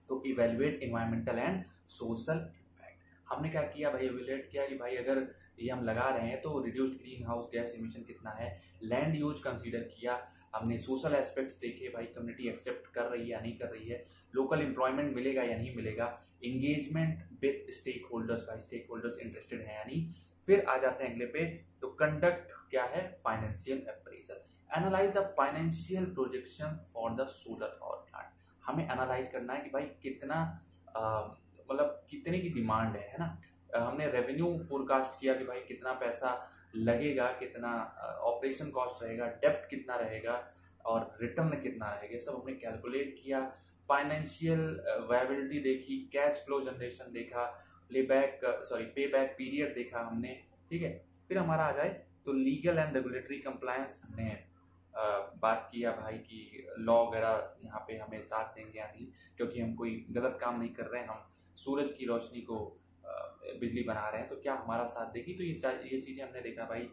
तो evaluate environmental and social impact. हमने क्या किया भाई, इवेलुएट किया कि भाई अगर ये हम लगा रहे हैं तो reduced green house gas emission कितना है। लैंड यूज कंसीडर किया हमने, सोशल एस्पेक्ट्स देखे, भाई कम्युनिटी एक्सेप्ट कर रही है या नहीं कर रही है, लोकल एम्प्लॉयमेंट मिलेगा या नहीं मिलेगा, एंगेजमेंट विद स्टेक होल्डर्स, भाई स्टेक होल्डर्स इंटरेस्टेड है या नहीं। फिर आ जाते हैं अगले पे, तो कंडक्ट क्या है, financial appraisal, analyse the financial projection for the solar power plant. हमें एनालाइज करना है कि भाई कितना मतलब कितने की डिमांड है ना। हमने रेवेन्यू फोरकास्ट किया कि भाई कितना पैसा लगेगा, कितना ऑपरेशन कॉस्ट रहेगा, डेप्ट कितना रहेगा और रिटर्न कितना रहेगा, सब हमने कैलकुलेट किया। फाइनेंशियल वायबिलिटी देखी, कैश फ्लो जनरेशन देखा, पे बैक पीरियड देखा हमने, ठीक है। फिर हमारा आ जाए तो लीगल एंड रेगुलेटरी कंप्लायंस, हमने बात किया भाई कि लॉ वगैरह यहाँ पे हमें साथ देंगे या नहीं, क्योंकि हम कोई गलत काम नहीं कर रहे हैं, हम सूरज की रोशनी को बिजली बना रहे हैं, तो क्या हमारा साथ देगी। तो ये चीज़ें हमने देखा भाई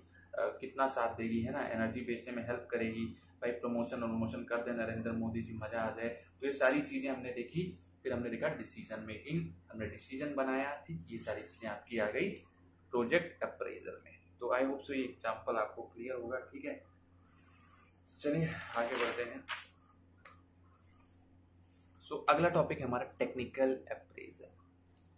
कितना साथ देगी, है ना, एनर्जी बेचने में हेल्प करेगी, भाई प्रमोशन कर दे नरेंद्र मोदी जी, मज़ा आ जाए। तो ये सारी चीज़ें हमने देखी। फिर हमने देखा डिसीजन मेकिंग, हमने डिसीजन बनाया, ठीक, ये सारी चीज़ें आपकी आ गई प्रोजेक्ट अप्रेजल में। तो आई होप सो ये एग्जाम्पल आपको क्लियर होगा, ठीक है। चलिए आगे बढ़ते हैं। सो अगला टॉपिक है हमारा टेक्निकल अप्रेजल।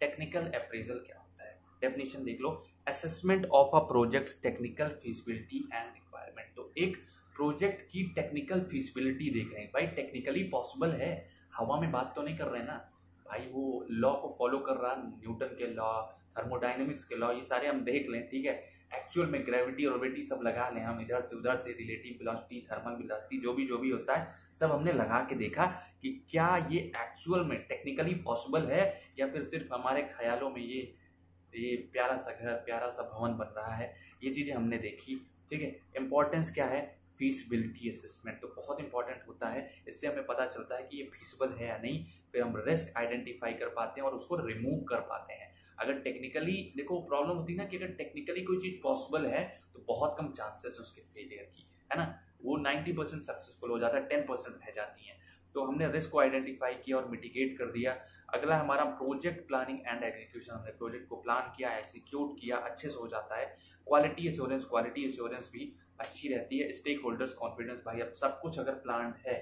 टेक्निकल अप्रेजल क्या होता है, डेफिनेशन देख लो, assessment of a projects technical feasibility and requirement. तो एक प्रोजेक्ट की टेक्निकल फीजिबिलिटी देख रहे हैं, भाई टेक्निकली पॉसिबल है, हवा में बात तो नहीं कर रहे हैं ना भाई, वो लॉ को फॉलो कर रहा है, न्यूटन के लॉ, थर्मोडाइनमिक्स के लॉ, ये सारे हम देख लें, ठीक है। एक्चुअल में ग्रेविटी ऑर्बिटी सब लगा लें हम, इधर से उधर से, रिलेटिव वेलोसिटी, थर्मल वेलोसिटी, जो भी होता है सब हमने लगा के देखा कि क्या ये एक्चुअल में टेक्निकली पॉसिबल है या फिर सिर्फ हमारे ख्यालों में ये प्यारा सा घर, प्यारा सा भवन बन रहा है। ये चीज़ें हमने देखी, ठीक है। इम्पोर्टेंस क्या है, फीसिबिलिटी असेसमेंट तो बहुत इंपॉर्टेंट होता है, इससे हमें पता चलता है कि ये फीसिबल है या नहीं, फिर हम रिस्क आइडेंटिफाई कर पाते हैं और उसको रिमूव कर पाते हैं। अगर टेक्निकली देखो प्रॉब्लम होती है ना कि अगर टेक्निकली कोई चीज़ पॉसिबल है तो बहुत कम चांसेस है उसके फेलियर की, है ना, वो 90% सक्सेसफुल हो जाता है, 10% रह जाती हैं। तो हमने रिस्क को आइडेंटिफाई किया और मिटिगेट कर दिया। अगला हमारा प्रोजेक्ट प्लानिंग एंड एग्जीक्यूशन, हमने प्रोजेक्ट को प्लान किया, एग्जीक्यूट किया, अच्छे से हो जाता है। क्वालिटी एश्योरेंस भी अच्छी रहती है। स्टेक होल्डर्स कॉन्फिडेंस, भाई अब सब कुछ अगर प्लान है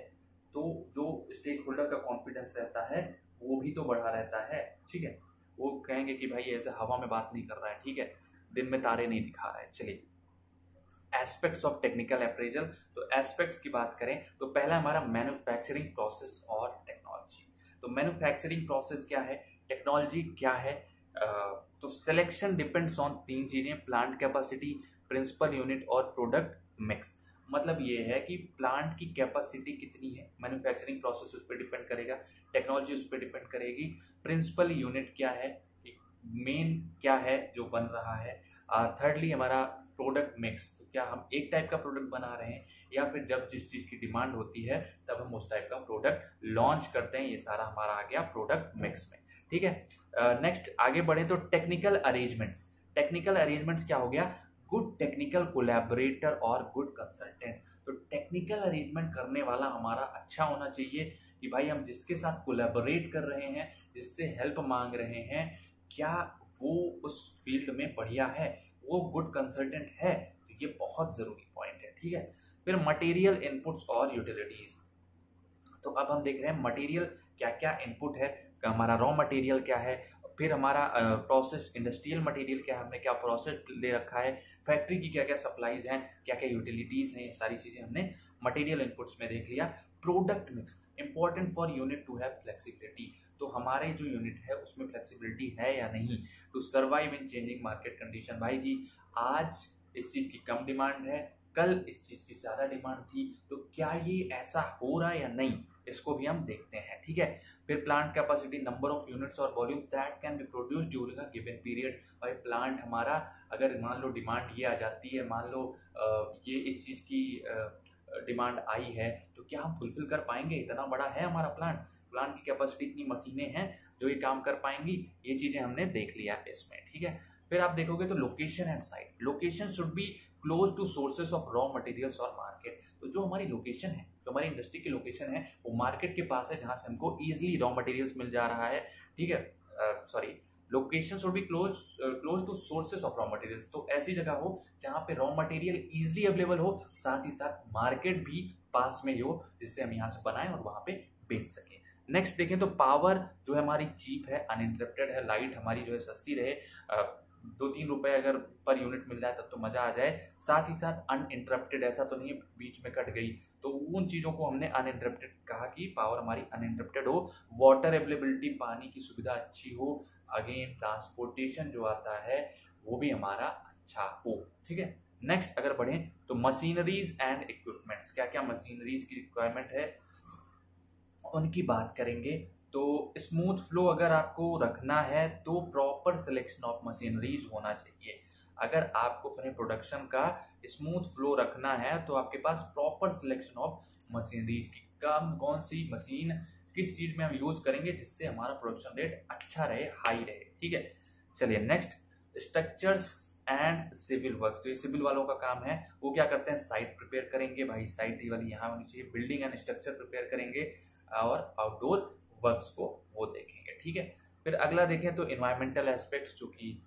तो जो स्टेक होल्डर का कॉन्फिडेंस रहता है वो भी तो बढ़ा रहता है, ठीक है। वो कहेंगे कि भाई ऐसे हवा में बात नहीं कर रहा है, ठीक है, दिन में तारे नहीं दिखा रहा है। चलिए एस्पेक्ट्स ऑफ टेक्निकल अप्रेजल, तो एस्पेक्ट्स की बात करें तो पहला हमारा मैन्युफैक्चरिंग प्रोसेस और टेक्नोलॉजी। तो मैन्युफैक्चरिंग प्रोसेस क्या है, टेक्नोलॉजी क्या है, तो सिलेक्शन डिपेंड्स ऑन 3 चीज़ें, प्लांट कैपेसिटी, प्रिंसिपल यूनिट और प्रोडक्ट मिक्स। मतलब ये है कि प्लांट की कैपेसिटी कितनी है, मैन्युफैक्चरिंग प्रोसेस उस पर डिपेंड करेगा, टेक्नोलॉजी उस पर डिपेंड करेगी, प्रिंसिपल यूनिट क्या है, मेन क्या है जो बन रहा है, थर्डली हमारा प्रोडक्ट मिक्स, तो क्या हम एक टाइप का प्रोडक्ट बना रहे हैं या फिर जब जिस चीज़ की डिमांड होती है तब हम उस टाइप का प्रोडक्ट लॉन्च करते हैं। ये सारा हमारा आ गया प्रोडक्ट मिक्स में, ठीक है। नेक्स्ट आगे बढ़े तो टेक्निकल अरेंजमेंट्स। टेक्निकल अरेंजमेंट्स क्या हो गया, गुड टेक्निकल कोलैबोरेटर और गुड कंसल्टेंट। तो टेक्निकल अरेंजमेंट करने वाला हमारा अच्छा होना चाहिए कि भाई हम जिसके साथ कोलैबोरेट कर रहे हैं, जिससे हेल्प मांग रहे हैं, क्या वो उस फील्ड में बढ़िया है, वो गुड कंसल्टेंट है। तो ये बहुत ज़रूरी पॉइंट है, ठीक है। फिर मटेरियल इनपुट्स और यूटिलिटीज़, तो अब हम देख रहे हैं मटेरियल क्या क्या इनपुट है, हमारा रॉ मटेरियल क्या है, फिर हमारा प्रोसेस इंडस्ट्रियल मटेरियल क्या है, हमने क्या प्रोसेस ले रखा है, फैक्ट्री की क्या क्या सप्लाईज हैं, क्या क्या यूटिलिटीज़ हैं, ये सारी चीज़ें हमने मटेरियल इनपुट्स में देख लिया। Product mix important for unit to have flexibility, तो हमारे जो यूनिट है उसमें फ्लेक्सिबिलिटी है या नहीं to survive in changing market condition. भाई जी आज इस चीज़ की कम डिमांड है, कल इस चीज़ की ज़्यादा डिमांड थी, तो क्या ये ऐसा हो रहा है या नहीं, इसको भी हम देखते हैं। ठीक है, फिर plant capacity, number of units और volumes that can be produce during a given period. भाई प्लांट हमारा अगर मान लो डिमांड ये आ जाती है, मान लो ये इस चीज़ की डिमांड आई है, तो क्या हम फुलफिल कर पाएंगे? इतना बड़ा है हमारा प्लांट, प्लांट की कैपेसिटी इतनी मशीनें हैं जो ये काम कर पाएंगी, ये चीज़ें हमने देख लिया इसमें। ठीक है, फिर आप देखोगे तो location and site, location should be close to sources of raw materials और मार्केट। तो जो हमारी लोकेशन है, जो हमारी इंडस्ट्री की लोकेशन है, वो मार्केट के पास है जहां से हमको इजीली रॉ मटेरियल्स मिल जा रहा है। ठीक है, sorry, location should be close to sources of raw materials, तो ऐसी जगह हो जहां पे रॉ मटेरियल इजीली अवेलेबल हो, साथ ही साथ मार्केट भी पास में हो, जिससे हम यहाँ से बनाएं और वहां पे बेच सकें। नेक्स्ट देखें तो पावर जो है हमारी चीप है, अनइंटरप्टेड है, लाइट हमारी जो है सस्ती रहे, 2-3 रुपए अगर पर यूनिट मिल जाए तब तो मजा आ जाए, साथ ही साथ अनइंटरप्टेड, ऐसा तो नहीं है बीच में कट गई, तो उन चीज़ों को हमने अनइंटरप्टेड कहा कि पावर हमारी अनइंटरप्टेड हो। वाटर अवेलेबिलिटी, पानी की सुविधा अच्छी हो। अगेन ट्रांसपोर्टेशन जो आता है वो भी हमारा अच्छा हो। ठीक है, नेक्स्ट अगर बढ़ें तो मशीनरीज एंड इक्विपमेंट्स, क्या क्या मशीनरीज की रिक्वायरमेंट है उनकी बात करेंगे। तो स्मूथ फ्लो अगर आपको रखना है तो प्रॉपर सिलेक्शन ऑफ मशीनरीज होना चाहिए। अगर आपको अपने प्रोडक्शन का स्मूथ फ्लो रखना है तो आपके पास प्रॉपर सिलेक्शन ऑफ मशीनरीज की, कौन सी मशीन किस चीज़ में हम यूज़ करेंगे जिससे हमारा प्रोडक्शन रेट अच्छा रहे, हाई रहे। ठीक है, चलिए next, structures and civil works, तो ये सिविल वालों का काम है, वो क्या करते हैं, साइट प्रिपेयर करेंगे। भाई साइट ये वाली यहाँ होनी चाहिए, बिल्डिंग एंड स्ट्रक्चर प्रिपेयर करेंगे और आउटडोर वर्क्स को वो देखेंगे। ठीक है, फिर अगला देखें तो इन्वायरमेंटल एस्पेक्ट्स, जो कि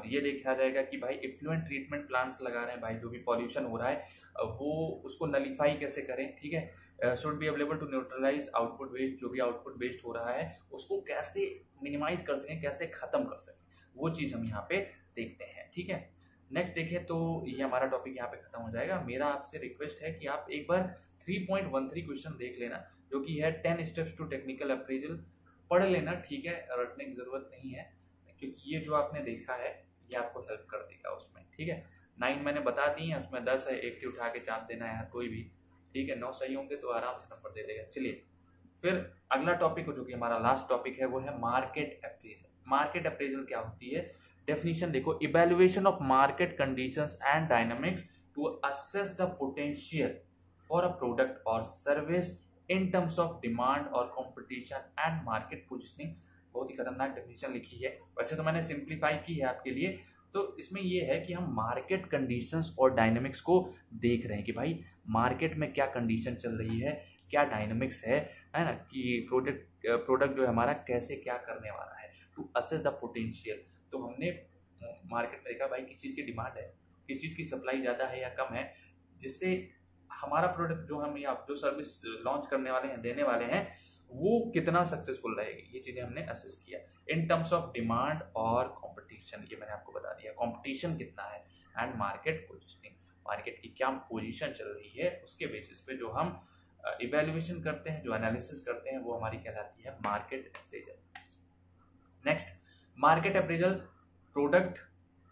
ये देखा जाएगा कि भाई इफ्लुएंट ट्रीटमेंट प्लांट्स लगा रहे हैं, भाई जो भी पॉल्यूशन हो रहा है वो उसको नलीफाई कैसे करें। ठीक है, should be available to neutralise output waste, जो भी आउटपुट वेस्ट हो रहा है उसको कैसे मिनिमाइज कर सकें, कैसे खत्म कर सकें, वो चीज़ हम यहाँ पे देखते हैं। ठीक है, नेक्स्ट देखें तो ये हमारा टॉपिक यहाँ पे खत्म हो जाएगा। मेरा आपसे रिक्वेस्ट है कि आप एक बार 3.13 क्वेश्चन देख लेना, जो कि है 10 स्टेप्स टू टेक्निकल अप्रेजल, पढ़ लेना। ठीक है, रटने की जरूरत नहीं है, क्योंकि ये जो आपने देखा है ये आपको हेल्प कर देगा उसमें। ठीक है, 9 मैंने बता दी है, उसमें 10 है, एक उठा के चाप देना है कोई भी। ठीक है, 9 सही होंगे तो आराम से नंबर दे देगा। चलिए फिर अगला टॉपिक जो कि हमारा लास्ट टॉपिक है वो है मार्केट अप्रेजल। मार्केट अप्रेजल क्या होती है, डेफिनेशन देखो, evaluation of market conditions and dynamics to assess the potential for a product और service in terms of demand और कंपटीशन एंड मार्केट पोजिशनिंग। बहुत ही खतरनाक डेफिनेशन लिखी है, वैसे तो मैंने सिंप्लीफाई की है आपके लिए। तो इसमें ये है कि हम मार्केट कंडीशंस और डायनामिक्स को देख रहे हैं कि भाई मार्केट में क्या कंडीशन चल रही है, क्या डायनामिक्स है ना, कि प्रोडक्ट जो है हमारा कैसे क्या करने वाला है, टू असेस द पोटेंशियल। तो हमने मार्केट में देखा भाई किस चीज़ की डिमांड है, किस चीज़ की सप्लाई ज़्यादा है या कम है, जिससे हमारा प्रोडक्ट जो हम या जो सर्विस लॉन्च करने वाले हैं, देने वाले हैं, वो कितना सक्सेसफुल रहेगी, ये चीज़ें हमने असेस किया। इन टर्म्स ऑफ डिमांड और कंपटीशन, ये मैंने आपको बता दिया कंपटीशन कितना है, एंड मार्केट पोजीशनिंग, मार्केट की क्या पोजीशन चल रही है, उसके बेसिस पे जो हम इवैल्यूएशन करते हैं, जो एनालिसिस करते हैं, वो हमारी कहलाती है market appraisal. Next, market appraisal product,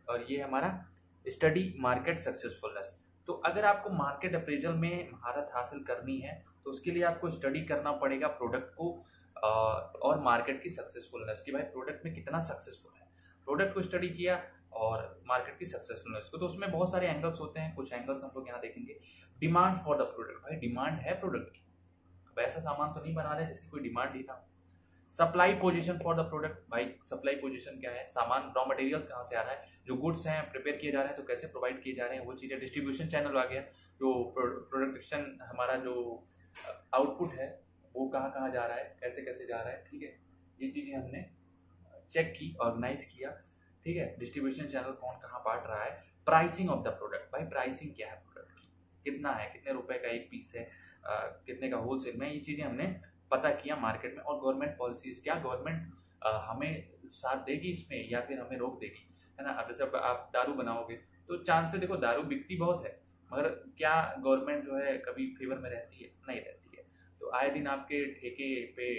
और ये हमारा स्टडी मार्केट सक्सेसफुलनेस। तो अगर आपको मार्केट अप्रेजल में महारत हासिल करनी है तो उसके लिए आपको स्टडी करना पड़ेगा प्रोडक्ट को और मार्केट की सक्सेसफुलनेस, कि भाई प्रोडक्ट में कितना सक्सेसफुल है। प्रोडक्ट को स्टडी किया और मार्केट की सक्सेसफुलनेस को, तो उसमें बहुत सारे एंगल्स होते हैं, कुछ एंगल्स हम लोग यहाँ देखेंगे। डिमांड फॉर द प्रोडक्ट, भाई डिमांड है प्रोडक्ट की, अब ऐसा सामान तो नहीं बना रहे जिसकी कोई डिमांड ही ना। Supply position for the product, भाई सप्लाई पोजीशन क्या है, सामान रॉ मटेरियल्स कहाँ से आ रहा है, जो गुड्स हैं प्रिपेयर किए जा रहे हैं तो कैसे प्रोवाइड किए जा रहे हैं, वो चीज़ें। डिस्ट्रीब्यूशन चैनल आ गया, जो प्रोडक्शन हमारा जो आउटपुट है वो कहाँ कहाँ जा रहा है, कैसे कैसे जा रहा है। ठीक है, ये चीज़ें हमने चेक की, ऑर्गेनाइज किया। ठीक है, डिस्ट्रीब्यूशन चैनल कौन कहाँ बांट रहा है। प्राइसिंग ऑफ द प्रोडक्ट, भाई प्राइसिंग क्या है प्रोडक्ट की, कितना है, कितने रुपए का एक पीस है, कितने का होलसेल में, ये चीज़ें हमने पता किया मार्केट में। और गवर्नमेंट पॉलिसीज क्या, गवर्नमेंट हमें साथ देगी इसमें या फिर हमें रोक देगी, है ना। अब जैसे आप दारू बनाओगे तो चांस से देखो दारू बिकती बहुत है, मगर क्या गवर्नमेंट जो है कभी फेवर में रहती है? नहीं रहती है। तो आए दिन आपके ठेके पे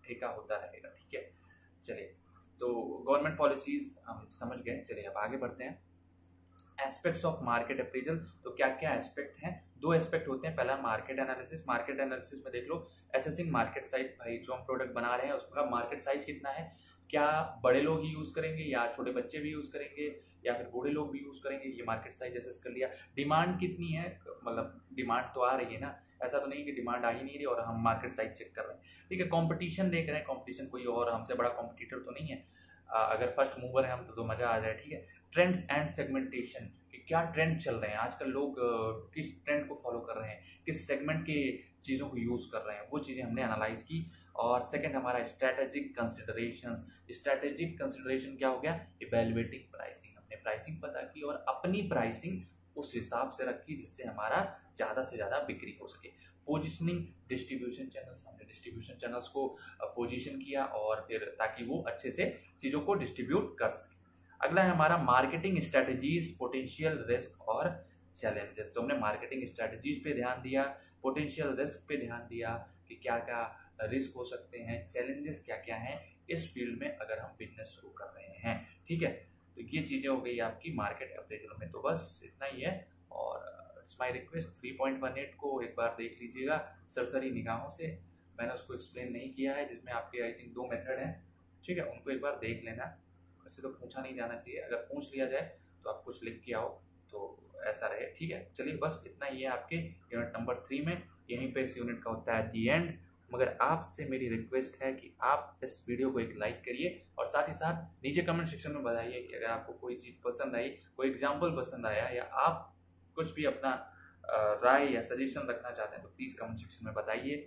ठेका होता रहेगा, ठीक है। चलिए, तो गवर्नमेंट पॉलिसीज हम समझ गए। चलिए अब आगे बढ़ते हैं। एस्पेक्ट्स ऑफ मार्केट अप्रेजल, तो क्या क्या एस्पेक्ट हैं? दो एस्पेक्ट होते हैं। पहला मार्केट एनालिसिस। मार्केट एनालिसिस में देख लो, एसेसिंग मार्केट साइज, भाई जो हम प्रोडक्ट बना रहे हैं उसका मार्केट साइज कितना है, क्या बड़े लोग ही यूज करेंगे या छोटे बच्चे भी यूज करेंगे या फिर बूढ़े लोग भी यूज करेंगे, ये मार्केट साइज एसेस कर लिया। डिमांड कितनी है, मतलब डिमांड तो आ रही है ना, ऐसा तो नहीं कि डिमांड आ ही नहीं रही और हम मार्केट साइज चेक कर रहे हैं, ठीक है। कंपटीशन देख रहे हैं, कंपटीशन कोई और हमसे बड़ा कॉम्पिटिटर तो नहीं है, अगर फर्स्ट मूवर है हम तो मजा आ जाए, ठीक है। ट्रेंड्स एंड सेगमेंटेशन, कि क्या ट्रेंड चल रहे हैं आजकल, लोग किस ट्रेंड को फॉलो कर रहे हैं, किस सेगमेंट के चीज़ों को यूज़ कर रहे हैं, वो चीज़ें हमने एनालाइज की। और सेकंड हमारा स्ट्रैटेजिक कंसिडरेशंस। स्ट्रैटेजिक कंसिडरेशन क्या हो गया, इवैल्यूएटिंग प्राइसिंग। हमने प्राइसिंग पता की और अपनी प्राइसिंग उस हिसाब से रखी जिससे हमारा ज़्यादा से ज़्यादा बिक्री हो सके। पोजिशनिंग, डिस्ट्रीब्यूशन चैनल्स, हमने डिस्ट्रीब्यूशन चैनल्स को पोजीशन किया और फिर ताकि वो अच्छे से चीज़ों को डिस्ट्रीब्यूट कर सके। अगला है हमारा मार्केटिंग स्ट्रैटेजीज, पोटेंशियल रिस्क और चैलेंजेस। तो हमने मार्केटिंग स्ट्रैटेजीज पे ध्यान दिया, पोटेंशियल रिस्क पे ध्यान दिया कि क्या क्या रिस्क हो सकते हैं, चैलेंजेस क्या क्या हैं इस फील्ड में अगर हम बिजनेस शुरू कर रहे हैं, ठीक है। तो ये चीज़ें हो गई आपकी मार्केट अप्रेजल में। तो बस इतना ही है और इट्स माय रिक्वेस्ट 3.18 को एक बार देख लीजिएगा सरसरी निगाहों से। मैंने उसको एक्सप्लेन नहीं किया है, जिसमें आपके आई थिंक 2 मेथड हैं, ठीक है, उनको एक बार देख लेना। वैसे तो पूछा नहीं जाना चाहिए, अगर पूछ लिया जाए तो आप कुछ लिख के आओ तो ऐसा रहे, ठीक है। चलिए बस इतना ही है आपके यूनिट नंबर 3 में, यहीं पे इस यूनिट का होता है दी एंड। मगर आपसे मेरी रिक्वेस्ट है कि आप इस वीडियो को एक लाइक करिए और साथ ही साथ नीचे कमेंट सेक्शन में बताइए कि अगर आपको कोई चीज़ पसंद आई, कोई एग्जाम्पल पसंद आया या आप कुछ भी अपना राय या सजेशन रखना चाहते हैं तो प्लीज़ कमेंट सेक्शन में बताइए।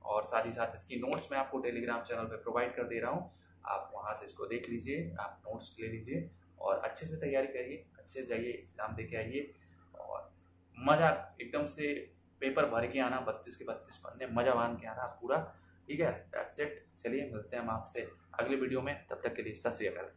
और साथ ही साथ इसकी नोट्स मैं आपको टेलीग्राम चैनल पे प्रोवाइड कर दे रहा हूँ, आप वहाँ से इसको देख लीजिए, आप नोट्स ले लीजिए और अच्छे से तैयारी करिए, अच्छे से जाइए एग्जाम दे के आइए और मज़ा एकदम से पेपर भर के आना, 32 के 32 पन्ने मज़ा मान के आना पूरा, ठीक है। That's it. चलिए मिलते हैं हम आपसे अगले वीडियो में, तब तक के लिए सत श्री अकाल।